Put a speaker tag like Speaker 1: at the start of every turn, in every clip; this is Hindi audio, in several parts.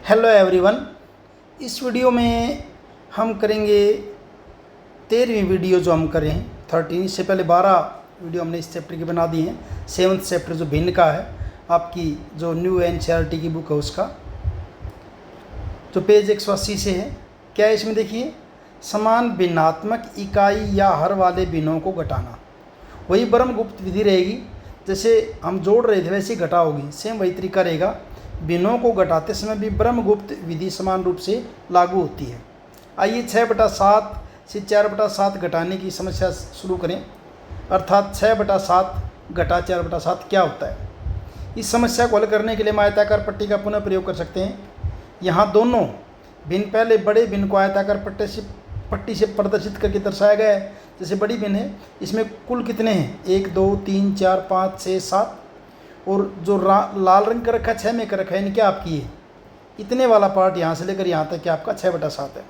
Speaker 1: Hello everyone. इस वीडियो में हम करेंगे 13वीं वीडियो जो हम करें 13। इससे पहले 12 वीडियो हमने इस चैप्टर की बना दी हैं। 7th चैप्टर जो भिन्न का है, आपकी जो न्यू एनसीईआरटी की बुक है उसका, जो पेज 180 से है। क्या है इसमें देखिए, समान भिन्नात्मक इकाई या हर वाले भिन्नों को घटाना। वही ब्रह्मगुप्त विधि रहेगी, जैसे हम जोड़ रहे थे वैसे ही घटा होगी, सेम वही तरीका रहेगा। भिन्नों को घटाते समय भी ब्रह्मगुप्त विधि समान रूप से लागू होती है। आइए 6/7 से 4/7 घटाने की समस्या शुरू करें, अर्थात 6/7 घटा 4/7 क्या होता है। इस समस्या को हल करने के लिए हम आयताकार पट्टी का पुनः प्रयोग कर सकते हैं। यहाँ दोनों भिन्न, पहले बड़े भिन्न को आयताकार पट्टी से प्रदर्शित करके दर्शाया गया है। जैसे बड़ी भिन्न है, इसमें कुल कितने हैं, 1 2 3 4 5 6 7, और जो लाल रंग का रखा है 6 में कर रखा है, यानी क्या आपकी है इतने वाला पार्ट यहाँ से लेकर यहाँ तक क्या आपका 6/7 है।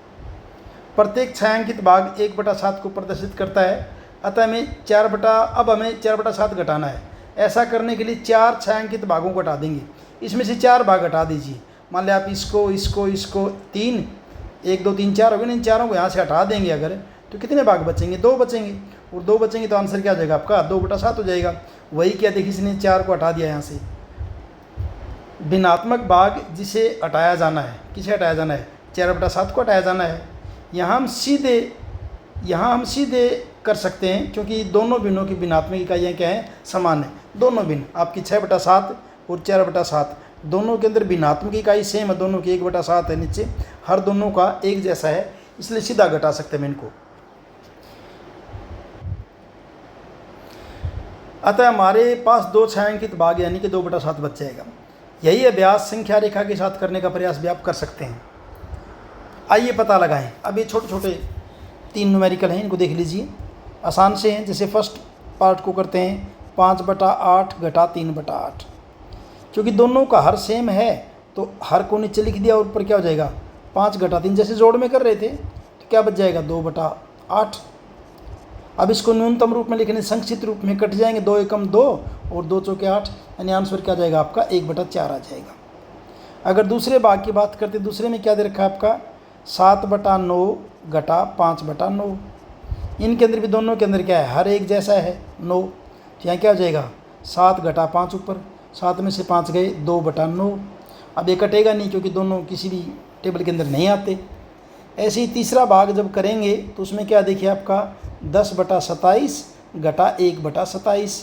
Speaker 1: प्रत्येक छायांकित भाग 1/7 को प्रदर्शित करता है। अतः अब हमें 4/7 घटाना है। ऐसा करने के लिए 4 छायांकित भागों को घटा देंगे। इसमें से 4 भाग घटा दीजिए। मान लिया आप इसको 3 1 2 3 4 हो गए, इन चारों को यहाँ से हटा देंगे अगर, तो कितने भाग बचेंगे, 2 बचेंगे। और 2 बचेंगे तो आंसर क्या आ जाएगा आपका 2/7 हो जाएगा। वही क्या, देखिए इसने 4 को हटा दिया यहाँ से। भिन्नात्मक भाग जिसे हटाया जाना है, किसे हटाया जाना है, 4/7 को हटाया जाना है। यहाँ हम सीधे कर सकते हैं, क्योंकि दोनों भिन्नों की भिन्नात्मक इकाइयाँ क्या हैं, समान है। दोनों भिन्न आपकी 6/7 और 4/7 दोनों के अंदर भिन्नात्मक इकाई सेम है, दोनों की 1/7 है नीचे, हर दोनों का एक जैसा है, इसलिए सीधा घटा सकते हैं इनको। अतः हमारे पास 2 छायांकित भाग यानी कि 2/7 बच जाएगा। यही अभ्यास संख्या रेखा के साथ करने का प्रयास भी आप कर सकते हैं। आइए पता लगाएं। अब ये छोटे छोटे 3 न्यूमेरिकल हैं, इनको देख लीजिए, आसान से हैं। जैसे फर्स्ट पार्ट को करते हैं 5/8 घटा 3/8। क्योंकि दोनों का हर सेम है तो हर को नीचे लिख दिया और ऊपर क्या हो जाएगा 5 घटा 3। जैसे जोड़ में कर रहे थे तो क्या बच जाएगा 2/8। अब इसको न्यूनतम रूप में लिखने, संक्षिप्त रूप में कट जाएंगे, 2 एकम 2 और 2 चौके 8, यानी आंसर क्या जाएगा आपका 1/4 आ जाएगा। अगर दूसरे भाग की बात करते, दूसरे में क्या दे रखा है आपका 7/9 घटा 5/9। इनके अंदर भी दोनों के अंदर क्या है, हर एक जैसा है 9, तो यहाँ क्या हो जाएगा 7 घटा 5 ऊपर, 7 में से 5 गए 2/9। अब ये कटेगा नहीं क्योंकि दोनों किसी भी टेबल के अंदर नहीं आते। ऐसे ही तीसरा भाग जब करेंगे तो उसमें क्या देखिए आपका 10/27 घटा 1/27।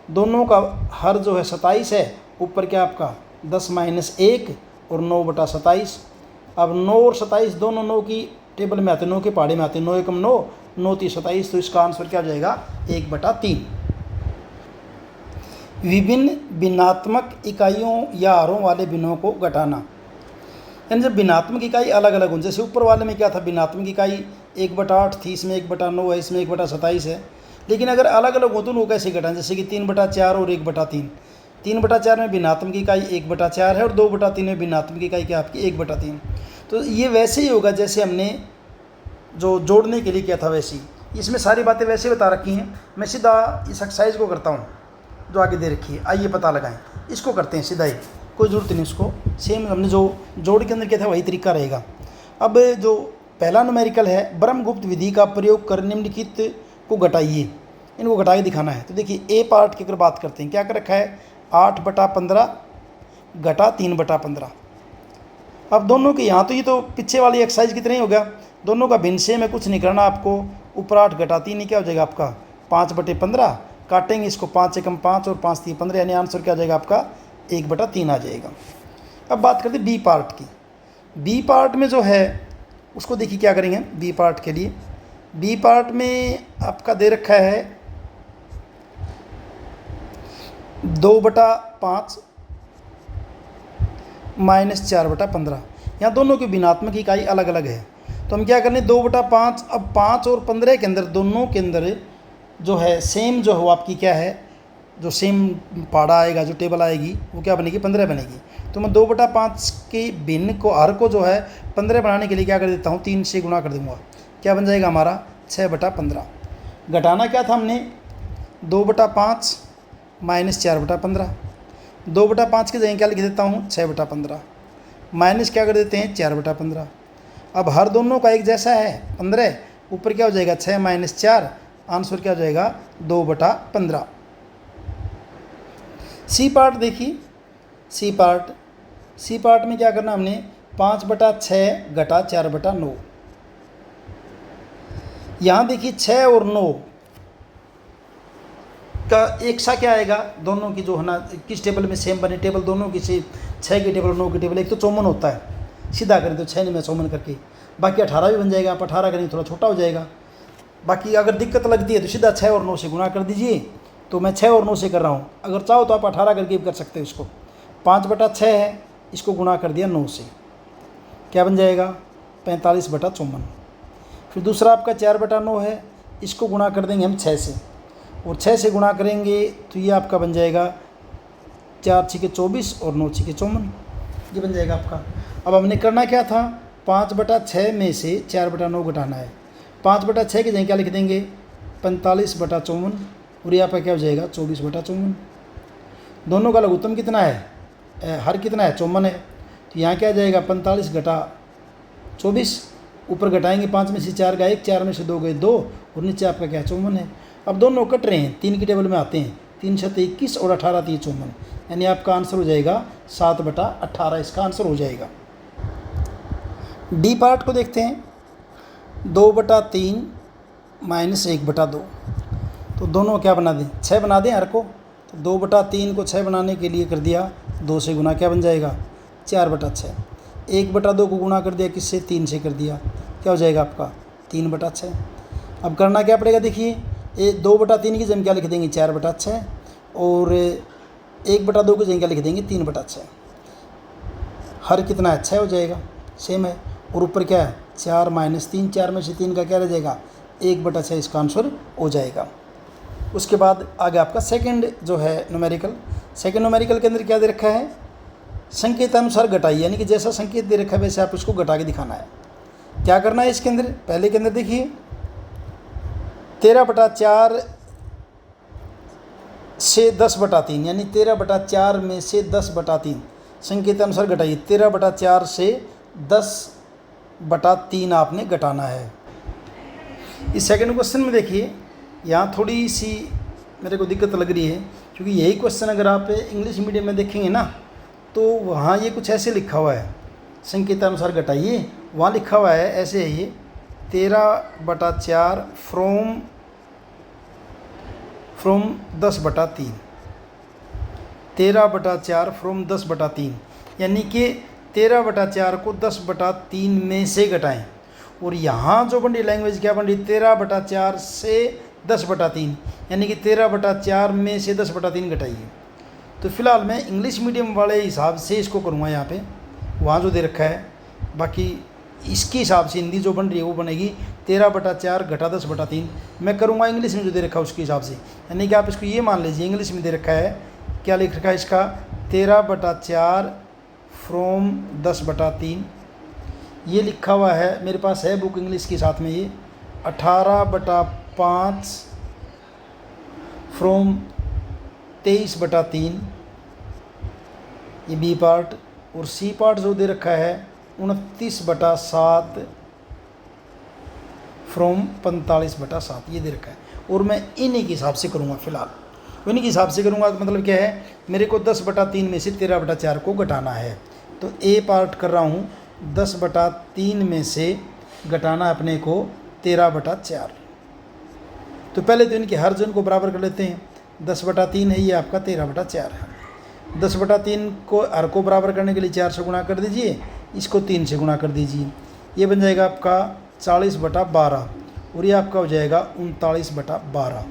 Speaker 1: दोनों का हर जो है 27 है, ऊपर क्या आपका 10 - 1 और 9/27। अब 9 और 27 दोनों 9 की टेबल में आते, 9 के पहाड़े में आते, 9 एकम 9, 9 3 27, तो इसका आंसर क्या हो जाएगा 1/3। विभिन्न भिन्नात्मक इकाइयों या हरों वाले भिन्नों को घटाना, यानी जब भिन्नात्मक इकाई अलग अलग हों। जैसे ऊपर वाले में क्या था, भिन्नात्मक इकाई 1/8 थी, इसमें 1/9 है, इसमें 1/27 है। लेकिन अगर अलग अलग हो तो उनको कैसे घटाएं, जैसे कि 3/4 और 1/3। 3/4 में भिन्नात्मक इकाई 1/4 है और 2/3 में भिन्नात्मक इकाई क्या आपकी 1/3। तो ये वैसे ही होगा जैसे हमने जो जोड़ने के लिए किया था, वैसे ही इसमें सारी बातें वैसे बता रखी हैं। मैं सीधा इस एक्सरसाइज को करता हूँ जो आगे दे रखी है। आइए पता लगाएं, इसको करते हैं सीधा ही, कोई ज़रूरत नहीं इसको, सेम हमने जो जोड़ के अंदर किया था वही तरीका रहेगा। अब जो पहला न्यूमेरिकल है, ब्रह्मगुप्त विधि का प्रयोग कर निम्नलिखित को घटाइए, इनको घटा के दिखाना है। तो देखिए ए पार्ट की अगर बात करते हैं, क्या कर रखा है 8/15 घटा 3/15। अब दोनों के यहाँ तो ये तो पीछे वाली एक्सरसाइज की तरह ही हो गया, दोनों का भिन्न सेम है, कुछ नहीं करना आपको। ऊपर 8 घटा 3 ही क्या हो जाएगा आपका 5/15, काटेंगे इसको 5 एकम 5 और 5 3 15, यानी आंसर क्या हो जाएगा आपका 1/3 आ जाएगा। अब बात करते हैं बी पार्ट की। बी पार्ट में जो है उसको देखिए क्या करेंगे बी पार्ट के लिए। बी पार्ट में आपका दे रखा है 2/5 - 4/15। यहाँ दोनों की भिन्नात्मक इकाई अलग अलग है, तो हम क्या करें 2/5। अब 5 और 15 के अंदर, दोनों के अंदर जो है सेम जो हो आपकी क्या है, जो सेम पहाड़ा आएगा, जो टेबल आएगी वो क्या बनेगी 15 बनेगी। तो मैं 2/5 के भिन्न को, हर को जो है 15 बनाने के लिए क्या कर देता हूँ 3 से गुणा कर दूँगा, क्या बन जाएगा हमारा 6/15। घटाना क्या था हमने 2/5 - 4/15। 2/5 की जगह क्या लिख देता हूँ 6/15 माइनस क्या कर देते हैं 4/15। अब हर दोनों का एक जैसा है 15, ऊपर क्या हो जाएगा 6 - 4, आंसर क्या हो जाएगा 2/15। सी पार्ट देखिए, सी पार्ट में क्या करना हमने 5/6 घटा 4/9। यहाँ देखिए 6 और 9 का एक सा क्या आएगा, दोनों की जो है ना किस टेबल में सेम बने, टेबल दोनों की सेम, 6 की टेबल और 9 की टेबल, एक तो चौमन होता है, सीधा करें तो 6 में चौमन करके, बाकी 18 भी बन जाएगा, आप 18 करेंगे थोड़ा छोटा हो जाएगा। बाकी अगर दिक्कत लगती है तो सीधा 6 और 9 से गुणा कर दीजिए, तो मैं 6 और 9 से कर रहा हूँ, अगर चाहो तो आप 18 करके भी कर सकते हो इसको। 5/6 है, इसको गुणा कर दिया 9 से, क्या बन जाएगा 45/54। फिर दूसरा आपका 4/9 है, इसको गुणा कर देंगे हम 6 से, और 6 से गुणा करेंगे तो ये आपका बन जाएगा 4 × 24 और 9 × 54, ये बन जाएगा आपका। अब हमने करना क्या था, 5/6 में से 4/9 घटाना है। 5/6 की जगह क्या लिख देंगे 45/54, और यहाँ पर क्या हो जाएगा 24/54। दोनों का लघुत्तम कितना है, हर कितना है 54 है, तो यहाँ क्या जाएगा 45 घटा 24, ऊपर घटाएंगे 5 में से 4 गए 1, 4 में से 2 गए 2, और नीचे आपका क्या 54 है। अब दोनों कट रहे हैं, 3 की टेबल में आते हैं, 3 × 21 और 18 × 54, यानी आपका आंसर हो जाएगा 7/18, इसका आंसर हो जाएगा। डी पार्ट को देखते हैं, 2/3 - 1/2, तो दोनों क्या बना दें 6 बना दें हर को, तो 2/3 को 6 बनाने के लिए कर दिया 2 से गुना, क्या बन जाएगा 4/6। 1/2 को गुणा कर दिया किससे 3 से कर दिया, क्या हो जाएगा आपका 3/6। अब करना क्या पड़ेगा, देखिए 2/3 की जगह क्या लिख देंगे 4/6, और 1/2 की जगह क्या लिख देंगे 3/6। हर कितना है 6 हो जाएगा, सेम है, और ऊपर क्या है 4 - 3, 4 में से 3 का क्या रह जाएगा 1/6, इसका आंसर हो जाएगा। उसके बाद आगे आपका सेकंड जो है न्यूमेरिकल, सेकंड न्यूमेरिकल के अंदर क्या दे रखा है, संकेतानुसार घटाइए, यानी कि जैसा संकेत दे रखा है वैसे आप उसको घटा के दिखाना है। क्या करना है इसके अंदर, पहले के अंदर देखिए 13/4 से 10/3, यानी 13/4 में से 10/3 संकेतानुसार घटाइए। 13/4 से 10/3 आपने घटाना है। इस सेकंड क्वेश्चन में देखिए यहाँ थोड़ी सी मेरे को दिक्कत लग रही है, क्योंकि यही क्वेश्चन अगर आप इंग्लिश मीडियम में देखेंगे ना तो वहाँ ये कुछ ऐसे लिखा हुआ है, संकेतानुसार घटाइए, वहाँ लिखा हुआ है ऐसे है ये 13/4 फ्रॉम 10/3, 13/4 फ्रॉम 10/3, यानी कि 13/4 को 10/3 में से घटाएं। और यहाँ जो बन रही लैंग्वेज क्या बन रही 13/4 से 10/3, यानी कि 13/4 में से 10/3 घटाइए। तो फिलहाल मैं इंग्लिश मीडियम वाले हिसाब से इसको करूँगा यहाँ पे, वहाँ जो दे रखा है, बाकी इसके हिसाब से हिंदी जो बन रही है वो बनेगी 13/4 घटा 10/3। मैं करूँगा इंग्लिश में जो दे रखा है उसके हिसाब से, यानी कि आप इसको ये मान लीजिए इंग्लिश में दे रखा है, क्या लिख रखा है इसका 13/4 फ्रॉम 10/3, ये लिखा हुआ है मेरे पास है बुक इंग्लिश के साथ में, ये 18/5 फ्रॉम 23/3, ये बी पार्ट। और सी पार्ट जो दे रखा है 29/7 फ्रॉम 45/7, ये दे रखा है। और मैं इन्हीं के हिसाब से करूँगा, फिलहाल इन्हीं के हिसाब से करूँगा। मतलब क्या है, मेरे को 10/3 में से 13/4 को घटाना है, तो ए पार्ट कर रहा हूँ 10/3 में से घटाना अपने को 13/4। तो पहले तो इनके हर जन को बराबर कर लेते हैं, 10/3 है ये आपका 13/4 है। 10/3 को हर को बराबर करने के लिए 4 से गुणा कर दीजिए, इसको 3 से गुणा कर दीजिए, ये बन जाएगा आपका 40/12, और ये आपका हो जाएगा 39/12।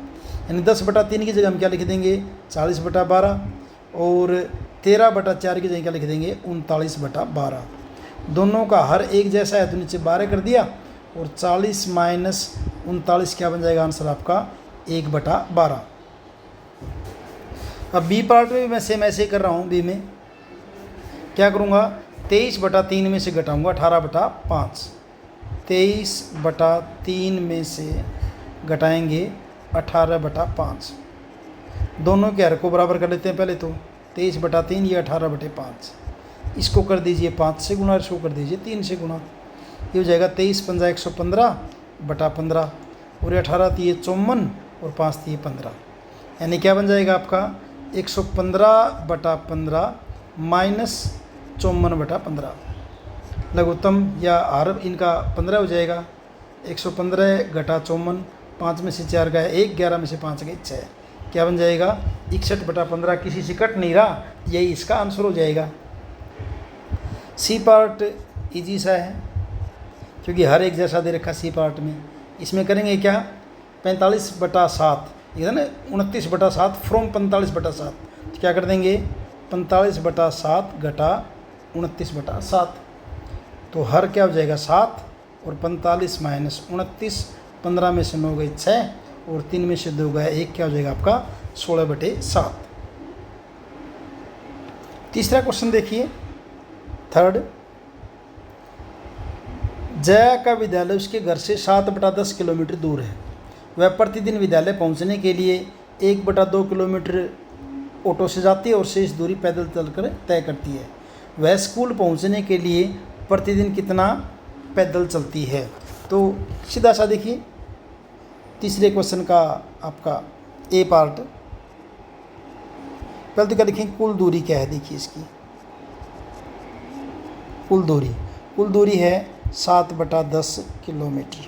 Speaker 1: यानी 10/3 की जगह हम क्या लिख देंगे 40/12, और 13/4 की जगह क्या लिख देंगे 39/12। दोनों का हर एक जैसा है तो नीचे 12 कर दिया, और 40 - 39 क्या बन जाएगा आंसर आपका 1/12। अब बी पार्ट में मैं सेम ऐसे ही कर रहा हूँ। बी में क्या करूँगा 23/3 में से घटाऊँगा 18/5, 23/3 में से घटाएंगे 18/5। दोनों के हर को बराबर कर लेते हैं पहले तो, 23/3 ये 18/5, इसको कर दीजिए 5 से गुणा, इसको कर दीजिए 3 से गुणा। ये हो जाएगा 23 पंजा 115 बटा 15, और 18 तिये 54 और 5 तिये 15, यानी क्या बन जाएगा आपका 115 बटा 15 माइनस 54 बटा 15। लघुत्तम या हर इनका 15 हो जाएगा। 115 घटा 54, 5 में से 4 गए 1, 11 में से 5 गए 6, क्या बन जाएगा 61 बटा 15। किसी से कट नहीं रहा, यही इसका आंसर हो जाएगा। सी पार्ट इजी सा है क्योंकि हर एक जैसा दे रखा सी पार्ट में। इसमें करेंगे क्या 45 बटा 7, ये है ना 29 बटा 7 फ्रॉम 45 बटा 7, तो क्या कर देंगे 45 बटा 7 घटा 29 बटा 7, तो हर क्या हो जाएगा 7 और 45 माइनस 29, 15 में से 9 गए 6 और 3 में से 2 गए 1, क्या हो जाएगा आपका 16 बटे 7। तीसरा क्वेश्चन देखिए, थर्ड। जया का विद्यालय उसके घर से 7 बटा 10 किलोमीटर दूर है। वह प्रतिदिन विद्यालय पहुंचने के लिए 1 बटा 2 किलोमीटर ऑटो से जाती है और शेष दूरी पैदल चलकर तय करती है। वह स्कूल पहुंचने के लिए प्रतिदिन कितना पैदल चलती है। तो सीधा सा देखिए तीसरे क्वेश्चन का आपका ए पार्ट। पहले तो क्या देखिए कुल दूरी क्या है, देखिए इसकी कुल दूरी है 7 बटा 10 किलोमीटर,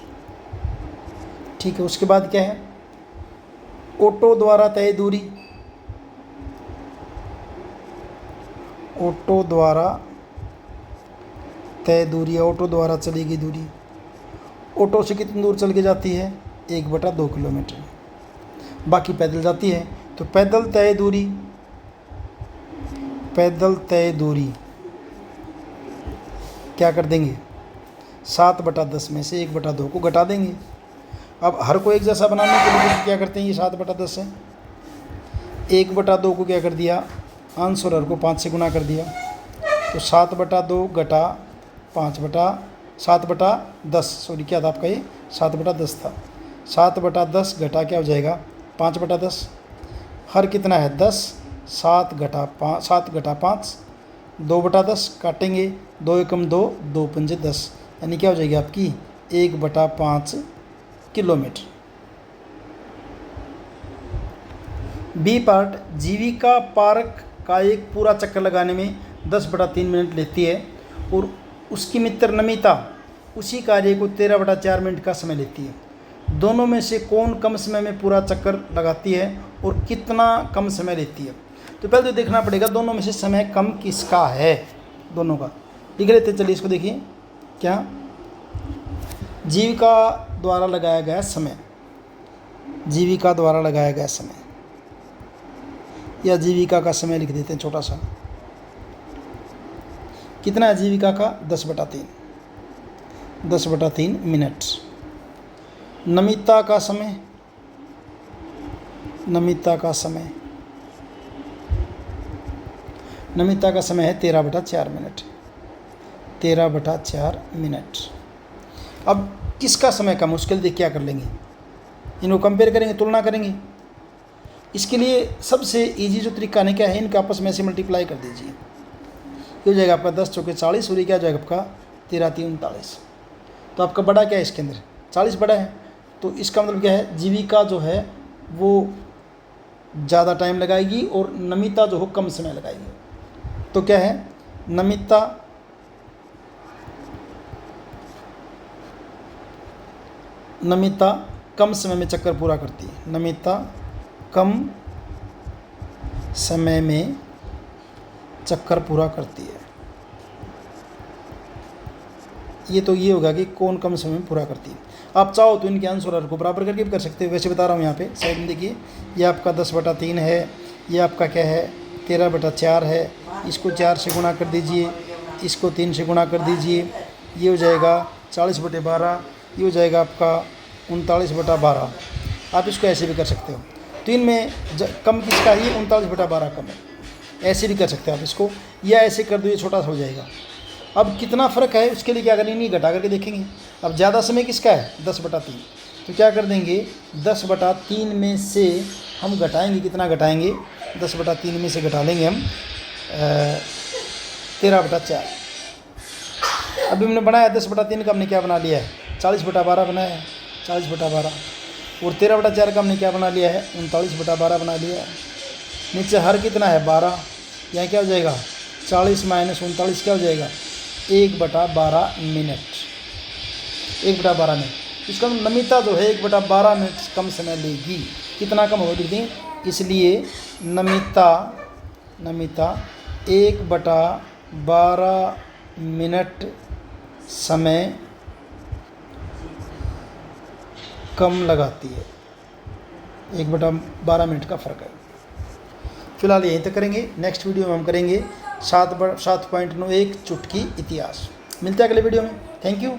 Speaker 1: ठीक है। उसके बाद क्या है ऑटो द्वारा तय दूरी, ऑटो द्वारा तय दूरी, ऑटो द्वारा चली गई दूरी। ऑटो से कितनी दूर चल के जाती है 1 बटा 2 किलोमीटर, बाकी पैदल जाती है। तो पैदल तय दूरी क्या कर देंगे 7 बटा 10 में से 1 बटा 2 को घटा देंगे। अब हर को एक जैसा बनाने के लिए क्या करते हैं, ये 7 बटा 10 है, 1 बटा 2 को क्या कर दिया आंसर, हर को 5 से गुना कर दिया। तो 7 बटा 2 घटा 5 बटा 7 बटा 10, सॉरी क्या था आपका ये 7 बटा 10 था। 7 बटा 10 घटा क्या हो जाएगा 5 बटा 10, हर कितना है 10, 7 घटा 5 2 बटा 10 काटेंगे, 2 एकम 2, 2 पंजे 10, यानी क्या हो जाएगी आपकी 1 बटा 5 kilometre. B part. Jeevika park का एक पूरा चक्कर लगाने में 10 बटा 3 मिनट लेती है और उसकी मित्र नमिता उसी कार्य को 13 बटा 4 मिनट का समय लेती है। दोनों में से कौन कम समय में पूरा चक्कर लगाती है और कितना कम समय लेती है। तो पहले तो देखना पड़ेगा दोनों में से समय कम किसका है, दोनों का लिख लेते। चलिए इसको देखिए क्या जीविका द्वारा लगाया गया समय, जीविका द्वारा लगाया गया समय या जीविका का समय लिख देते हैं छोटा सा। कितना है जीविका का 10 बटा 3, 10 बटा 3 मिनट। नमिता का समय, नमिता का समय है 13 बटा 4 मिनट, 13 बटा 4 मिनट। अब किसका समय कम, उसके लिए क्या कर लेंगे, इनको कंपेयर करेंगे, तुलना करेंगे। इसके लिए सबसे इजी जो तरीका है क्या है, इनका आपस में से मल्टीप्लाई कर दीजिए। ये हो जाएगा आपका 10 चौके 40 और ये क्या हो जाएगा आपका 13 3 39। तो आपका बड़ा क्या है इसके अंदर 40 बड़ा है, तो इसका मतलब क्या है जीविका जो है वो ज़्यादा टाइम लगाएगी और नमिता जो हो कम समय लगाएगी। तो क्या है नमिता कम समय में चक्कर पूरा करती है, नमिता कम समय में चक्कर पूरा करती है। ये तो ये होगा कि कौन कम समय में पूरा करती है। आप चाहो तो इनके आंसर को बराबर करके भी कर सकते हो, वैसे बता रहा हूँ यहाँ पे साइड में देखिए। ये आपका 10 बटा 3 है, ये आपका क्या है 13 बटा 4 है, इसको 4 से गुणा कर दीजिए, इसको 3 से गुणा कर दीजिए, ये हो जाएगा 40 बटे 12, ये हो जाएगा आपका 39 बटा 12। आप इसको ऐसे भी कर सकते हो। तो इनमें कम किसका है, 39 बटा 12 कम है, ऐसे भी कर सकते हो आप इसको, या ऐसे कर दो ये छोटा सा हो जाएगा। अब कितना फ़र्क है उसके लिए क्या करेंगे, नहीं घटा करके देखेंगे। अब ज़्यादा समय किसका है 10 बटा 3, तो क्या कर देंगे 10 बटा 3 में से हम घटाएंगे, कितना घटाएंगे 10 बटा 3 में से घटा लेंगे हम 13/4। अभी हमने बनाया 10/3 का, हमने क्या बना लिया है 40/12 बनाया है, 40/12। और 13/4 का हमने क्या बना लिया है 39/12 बना लिया है। नीचे हर कितना है 12, यहाँ क्या हो जाएगा 40 - 39 क्या हो जाएगा 1/12 मिनट, 1/12 मिनट। इसका नमिता जो है 1/12 मिनट कम समय लेगी। कितना कम होगा देखिए, इसलिए नमिता 1/12 मिनट समय कम लगाती है, 1/12 मिनट का फ़र्क है। फिलहाल यहीं तक करेंगे। नेक्स्ट वीडियो में हम करेंगे 7.91 चुटकी इतिहास। मिलते हैं अगले वीडियो में। Thank you.